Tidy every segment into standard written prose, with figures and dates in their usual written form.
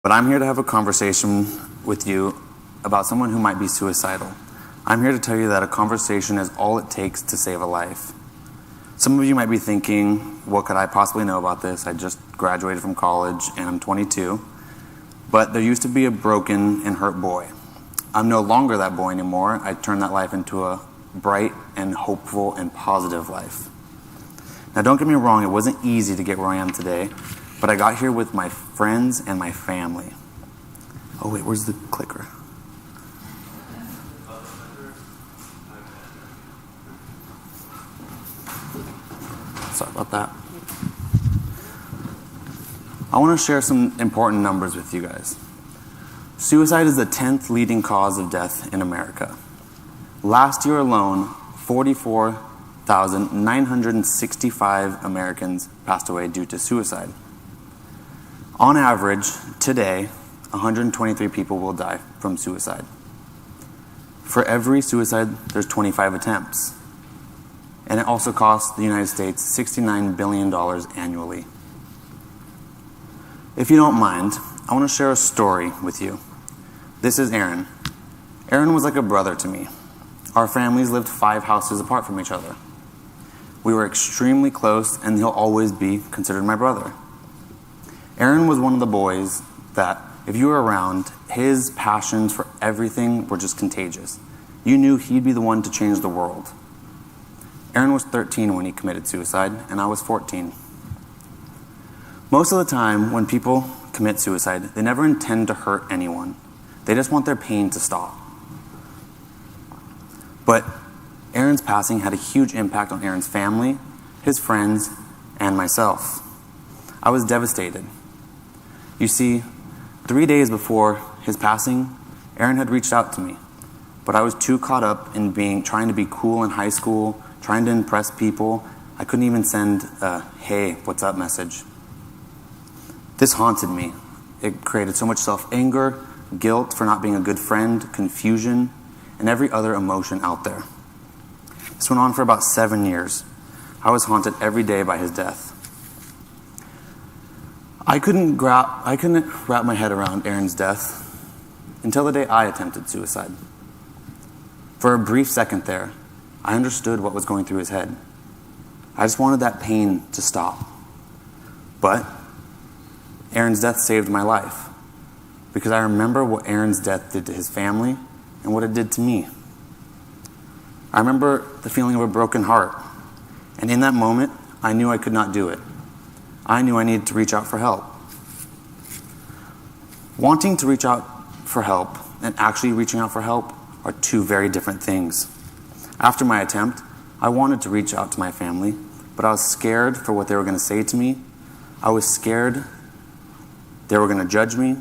But I'm here to have a conversation with you about someone who might be suicidal. I'm here to tell you that a conversation is all it takes to save a life. Some of you might be thinking, what could I possibly know about this? I just graduated from college and I'm 22. But there used to be a broken and hurt boy. I'm no longer that boy anymore. I turned that life into a bright and hopeful and positive life. Now don't get me wrong, it wasn't easy to get where I am today, but I got here with my friends and my family. Oh wait, where's the clicker? Sorry about that. I want to share some important numbers with you guys. Suicide is the 10th leading cause of death in America. Last year alone, 44,965 Americans passed away due to suicide. On average, today, 123 people will die from suicide. For every suicide, there's 25 attempts. And it also costs the United States $69 billion annually. If you don't mind, I want to share a story with you. This is Aaron. Aaron was like a brother to me. Our families lived 5 houses apart from each other. We were extremely close, and he'll always be considered my brother. Aaron was one of the boys that, if you were around, his passions for everything were just contagious. You knew he'd be the one to change the world. Aaron was 13 when he committed suicide, and I was 14. Most of the time, when people commit suicide, they never intend to hurt anyone. They just want their pain to stop. But Aaron's passing had a huge impact on Aaron's family, his friends, and myself. I was devastated. You see, 3 days before his passing, Aaron had reached out to me, but I was too caught up in trying to be cool in high school, trying to impress people. I couldn't even send a "Hey, what's up" message. This haunted me. It created so much self-anger, guilt for not being a good friend, confusion, and every other emotion out there. This went on for about 7 years. I was haunted every day by his death. I couldn't wrap my head around Aaron's death until the day I attempted suicide. For a brief second there, I understood what was going through his head. I just wanted that pain to stop. But Aaron's death saved my life, because I remember what Aaron's death did to his family and what it did to me. I remember the feeling of a broken heart, and in that moment, I knew I could not do it. I knew I needed to reach out for help. Wanting to reach out for help and actually reaching out for help are two very different things. After my attempt, I wanted to reach out to my family, but I was scared for what they were going to say to me. I was scared they were going to judge me.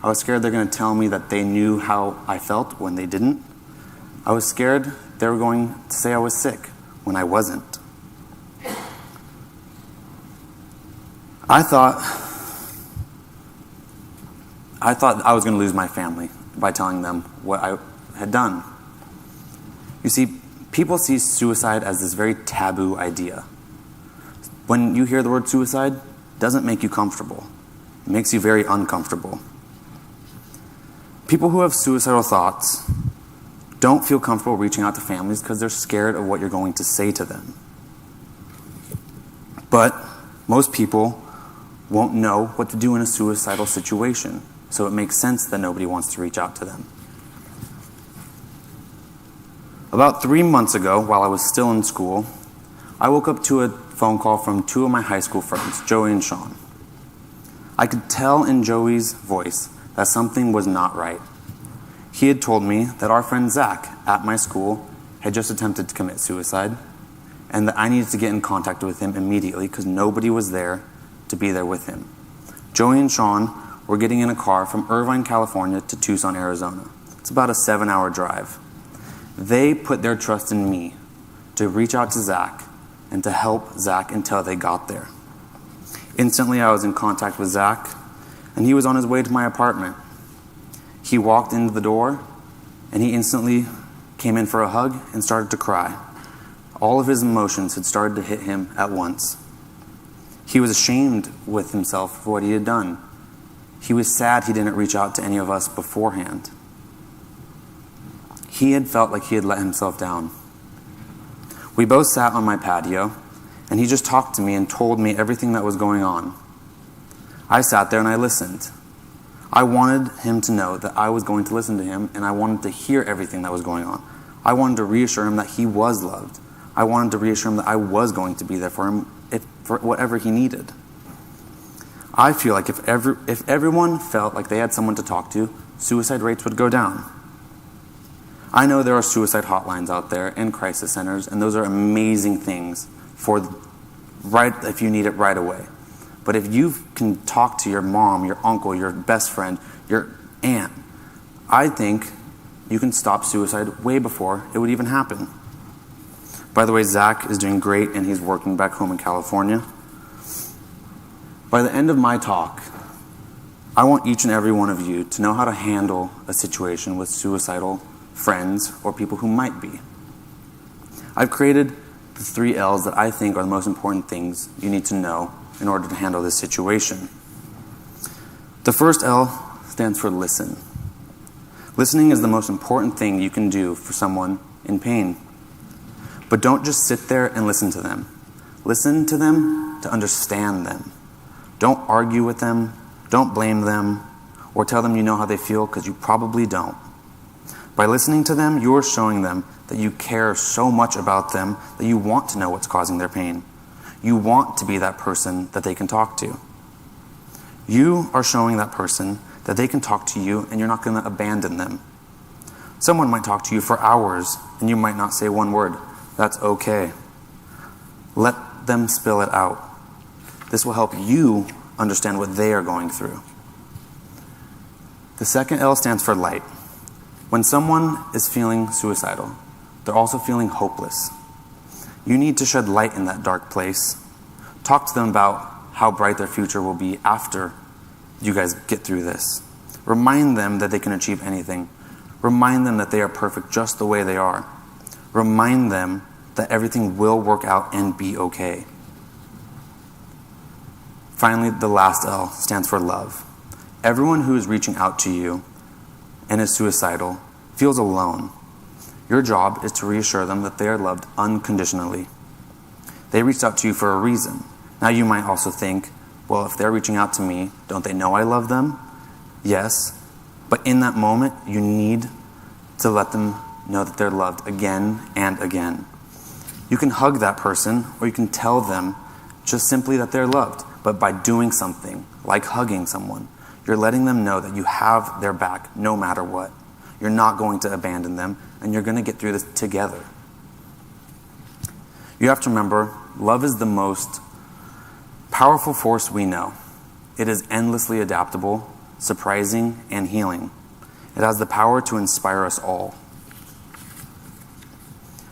I was scared they're going to tell me that they knew how I felt when they didn't. I was scared they were going to say I was sick when I wasn't. I thought I was going to lose my family by telling them what I had done. You see, people see suicide as this very taboo idea. When you hear the word suicide, it doesn't make you comfortable. It makes you very uncomfortable. People who have suicidal thoughts don't feel comfortable reaching out to families because they're scared of what you're going to say to them. But most people won't know what to do in a suicidal situation, so it makes sense that nobody wants to reach out to them. About 3 months ago, while I was still in school, I woke up to a phone call from 2 of my high school friends, Joey and Sean. I could tell in Joey's voice that something was not right. He had told me that our friend Zach at my school had just attempted to commit suicide, and that I needed to get in contact with him immediately because nobody was there to be there with him. Joey and Sean were getting in a car from Irvine, California to Tucson, Arizona. It's about a 7-hour drive. They put their trust in me to reach out to Zach and to help Zach until they got there. Instantly, I was in contact with Zach, and he was on his way to my apartment. He walked into the door, and he instantly came in for a hug and started to cry. All of his emotions had started to hit him at once. He was ashamed with himself for what he had done. He was sad he didn't reach out to any of us beforehand. He had felt like he had let himself down. We both sat on my patio, and he just talked to me and told me everything that was going on. I sat there and I listened. I wanted him to know that I was going to listen to him, and I wanted to hear everything that was going on. I wanted to reassure him that he was loved. I wanted to reassure him that I was going to be there for him for whatever he needed. I feel like if everyone felt like they had someone to talk to, suicide rates would go down. I know there are suicide hotlines out there and crisis centers, and those are amazing things if you need it right away. But if you can talk to your mom, your uncle, your best friend, your aunt, I think you can stop suicide way before it would even happen. By the way, Zach is doing great, and he's working back home in California. By the end of my talk, I want each and every one of you to know how to handle a situation with suicidal friends or people who might be. I've created the 3 L's that I think are the most important things you need to know in order to handle this situation. The first L stands for listen. Listening is the most important thing you can do for someone in pain. But don't just sit there and listen to them. Listen to them to understand them. Don't argue with them, don't blame them, or tell them you know how they feel, because you probably don't. By listening to them, you're showing them that you care so much about them that you want to know what's causing their pain. You want to be that person that they can talk to. You are showing that person that they can talk to you and you're not going to abandon them. Someone might talk to you for hours and you might not say one word. That's okay. Let them spill it out. This will help you understand what they are going through. The second L stands for light. When someone is feeling suicidal, they're also feeling hopeless. You need to shed light in that dark place. Talk to them about how bright their future will be after you guys get through this. Remind them that they can achieve anything. Remind them that they are perfect just the way they are. Remind them that everything will work out and be okay. Finally, the last L stands for love. Everyone who is reaching out to you and is suicidal feels alone. Your job is to reassure them that they are loved unconditionally. They reached out to you for a reason. Now you might also think, well, if they're reaching out to me, don't they know I love them? Yes, but in that moment, you need to let them know that they're loved again and again. You can hug that person, or you can tell them just simply that they're loved. But by doing something, like hugging someone, you're letting them know that you have their back no matter what. You're not going to abandon them, and you're going to get through this together. You have to remember, love is the most powerful force we know. It is endlessly adaptable, surprising, and healing. It has the power to inspire us all.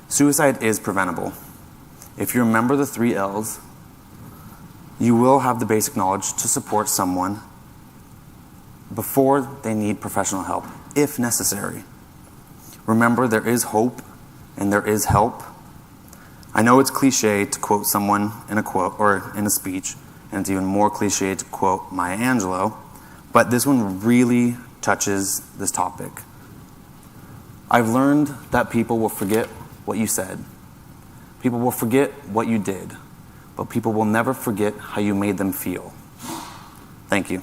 Suicide is preventable. If you remember the 3 L's, you will have the basic knowledge to support someone before they need professional help, if necessary. Remember, there is hope and there is help. I know it's cliche to quote someone in a quote or in a speech, and it's even more cliche to quote Maya Angelou, but this one really touches this topic. I've learned that people will forget what you said. People will forget what you did, but people will never forget how you made them feel. Thank you.